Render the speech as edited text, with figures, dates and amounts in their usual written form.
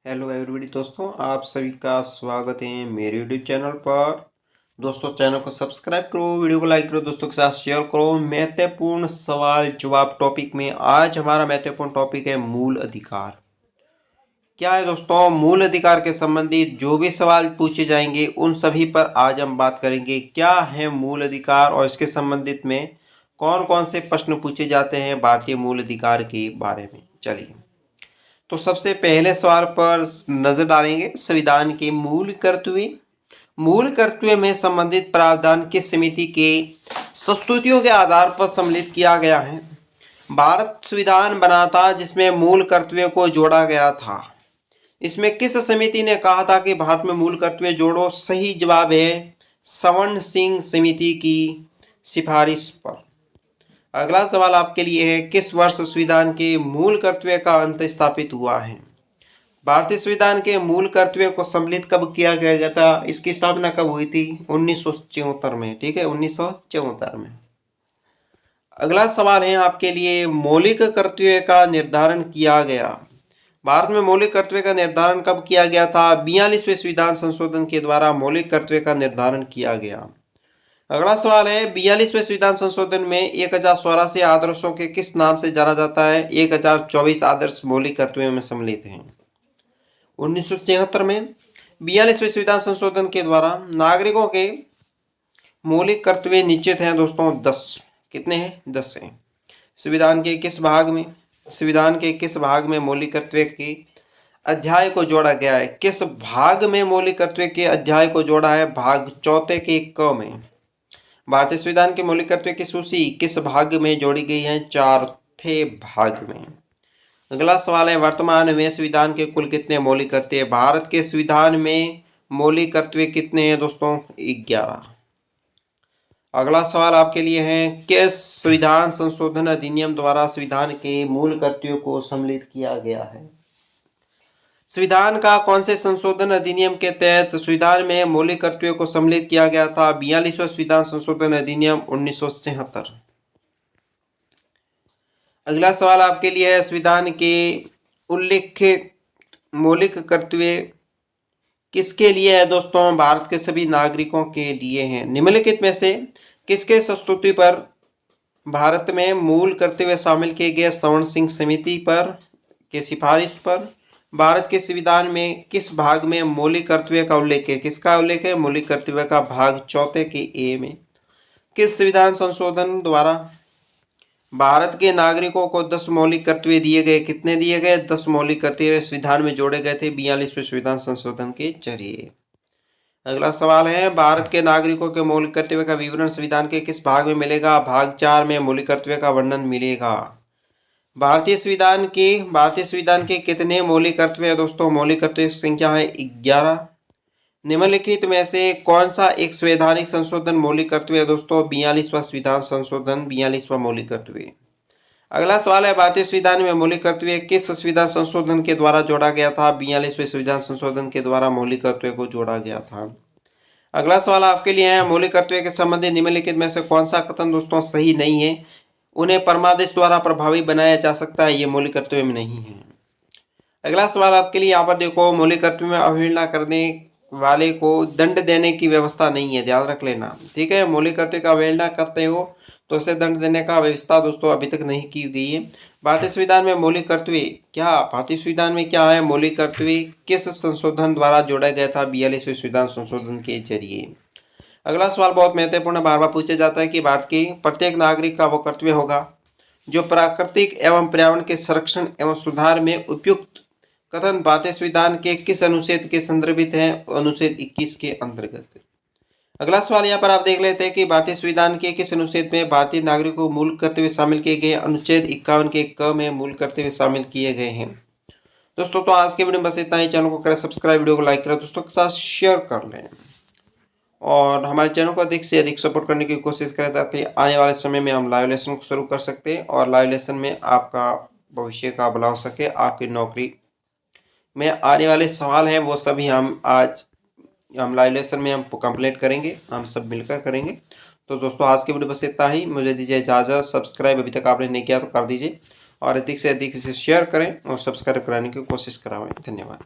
Hello everybody दोस्तों, आप सभी का स्वागत है मेरे यूट्यूब चैनल पर। दोस्तों, चैनल को सब्सक्राइब करो, वीडियो को लाइक करो, दोस्तों के साथ शेयर करो। महत्वपूर्ण सवाल जवाब टॉपिक में आज हमारा महत्वपूर्ण टॉपिक है मूल अधिकार। क्या है दोस्तों, मूल अधिकार के संबंधित जो भी सवाल पूछे जाएंगे उन सभी पर आज हम बात करेंगे। क्या है मूल अधिकार और इसके संबंधित में कौन कौन से प्रश्न पूछे जाते हैं भारतीय मूल अधिकार के बारे में। चलिए, तो सबसे पहले सवाल पर नजर डालेंगे। संविधान के मूल कर्तव्य में संबंधित प्रावधान किस समिति के संस्तुतियों के आधार पर सम्मिलित किया गया है। भारत संविधान बना था जिसमें मूल कर्तव्य को जोड़ा गया था। इसमें किस समिति ने कहा था कि भारत में मूल कर्तव्य जोड़ो। सही जवाब है सवर्ण सिंह समिति की सिफारिश पर। अगला सवाल आपके लिए है, किस वर्ष संविधान के मूल कर्तव्य का अंत स्थापित हुआ है। भारतीय संविधान के मूल कर्तव्य को सम्मिलित कब किया गया था, इसकी स्थापना कब हुई थी? 1974 में। ठीक है, 1974 में। अगला सवाल है आपके लिए, मौलिक कर्तव्य का निर्धारण किया गया। भारत में मौलिक कर्तव्य का निर्धारण कब किया गया था? 42वें संविधान संशोधन के द्वारा मौलिक कर्तव्य का निर्धारण किया गया। अगला सवाल है, 42वें संविधान संशोधन में 1084 आदर्शों के किस नाम से जाना जाता है? 1024 आदर्श मौलिक कर्तव्यों में सम्मिलित हैं। 1976 में 42वें संविधान संशोधन के द्वारा नागरिकों के मौलिक कर्तव्य निश्चित हैं दोस्तों 10। कितने हैं? 10 हैं। संविधान के किस भाग में मौलिक कर्तव्य के अध्याय को जोड़ा गया है? किस भाग में मौलिक कर्तव्य के अध्याय को जोड़ा है? भाग 4 के क में। भारतीय संविधान के मौलिक कर्तव्य की सूची किस भाग में जोड़ी गई है? 4थे भाग में। अगला सवाल है, वर्तमान में संविधान के कुल कितने मौलिक कर्तव्य? भारत के संविधान में मौलिक कर्तव्य कितने हैं दोस्तों? 11। अगला सवाल आपके लिए है, किस संविधान संशोधन अधिनियम द्वारा संविधान के मूल कर्तव्यों को सम्मिलित किया गया है? संविधान का कौन से संशोधन अधिनियम के तहत संविधान में मौलिक कर्तव्यों को सम्मिलित किया गया था? 42वां संविधान संशोधन अधिनियम 1977। अगला सवाल आपके लिए है, संविधान के उल्लिखित मौलिक कर्तव्य किसके लिए है दोस्तों? भारत के सभी नागरिकों के लिए हैं। निम्नलिखित में से किसके संस्तुति पर भारत में मूल कर्तव्य शामिल किए गए? सवर्ण सिंह समिति पर के सिफारिश पर। भारत के संविधान में किस भाग में मौलिक कर्तव्य का उल्लेख है? किसका उल्लेख है? मौलिक कर्तव्य का भाग 4 के ए में। किस संविधान संशोधन द्वारा भारत के नागरिकों को 10 मौलिक कर्तव्य दिए गए? कितने दिए गए? 10 मौलिक कर्तव्य संविधान में जोड़े गए थे 42वें संविधान संशोधन के जरिए। अगला सवाल है, भारत के नागरिकों के मौलिक कर्तव्य का विवरण संविधान के किस भाग में मिलेगा? भाग 4 में मौलिक कर्तव्य का वर्णन मिलेगा। भारतीय संविधान के कितने मौलिक कर्तव्य है दोस्तों? मौलिक कर्तव्य संख्या है 11। निम्नलिखित में से कौन सा एक संवैधानिक संशोधन मौलिक कर्तव्य है दोस्तों? 42वां संविधान संशोधन 42वां मौलिक कर्तव्य। अगला सवाल है, भारतीय संविधान में मौलिक कर्तव्य किस संविधान संशोधन के द्वारा जोड़ा गया था? 42वें संविधान संशोधन के द्वारा मौलिक कर्तव्य को जोड़ा गया था। अगला सवाल आपके लिए है, मौलिक कर्तव्य के संबंधित निम्नलिखित में से कौन सा कथन दोस्तों सही नहीं है? उन्हें परमादेश द्वारा प्रभावी बनाया जा सकता है, ये मौलिक कर्तव्य में नहीं है। अगला सवाल आपके लिए यहाँ पर देखो, मौलिक कर्तव्य में अवहेलना करने वाले को दंड देने की व्यवस्था नहीं है, ध्यान रख लेना। ठीक है, मौलिक कर्तव्य का अवहेलना करते हो तो उसे दंड देने का व्यवस्था दोस्तों अभी तक नहीं की गई है। भारतीय संविधान में मौलिक कर्तव्य भारतीय संविधान में क्या है? मौलिक कर्तव्य किस संशोधन द्वारा जोड़ा गया था? 42वें संविधान संशोधन के जरिए। अगला सवाल बहुत महत्वपूर्ण, बार बार पूछा जाता है कि भारत के प्रत्येक नागरिक का वो कर्तव्य होगा जो प्राकृतिक एवं पर्यावरण के संरक्षण एवं सुधार में उपयुक्त कथन भारतीय संविधान के किस अनुच्छेद के संदर्भित है? अनुच्छेद 21 के अंतर्गत। अगला सवाल यहाँ पर आप देख लेते हैं कि भारतीय संविधान के किस अनुच्छेद में भारतीय नागरिकों को मूल कर्तव्य शामिल किए गए? अनुच्छेद 51 के क में मूल कर्तव्य शामिल किए गए हैं। दोस्तों, तो आज के वीडियो में बस इतना ही। चैनल को करें सब्सक्राइब, वीडियो को लाइक करें, दोस्तों के साथ शेयर कर लें और हमारे चैनल को अधिक से अधिक सपोर्ट करने की कोशिश करें ताकि आने वाले समय में हम लाइव लेसन को शुरू कर सकते हैं और लाइव लेसन में आपका भविष्य का भला हो सके। आपकी नौकरी में आने वाले सवाल हैं वो सभी हम लाइव लेसन में हम कंप्लीट करेंगे, हम सब मिलकर करेंगे। तो दोस्तों, आज की वीडियो बस इतना ही। मुझे दीजिए इजाज़त। सब्सक्राइब अभी तक आपने नहीं किया तो कर दीजिए और अधिक से अधिक इसे शेयर करें और सब्सक्राइब कराने की कोशिश कराएं। धन्यवाद।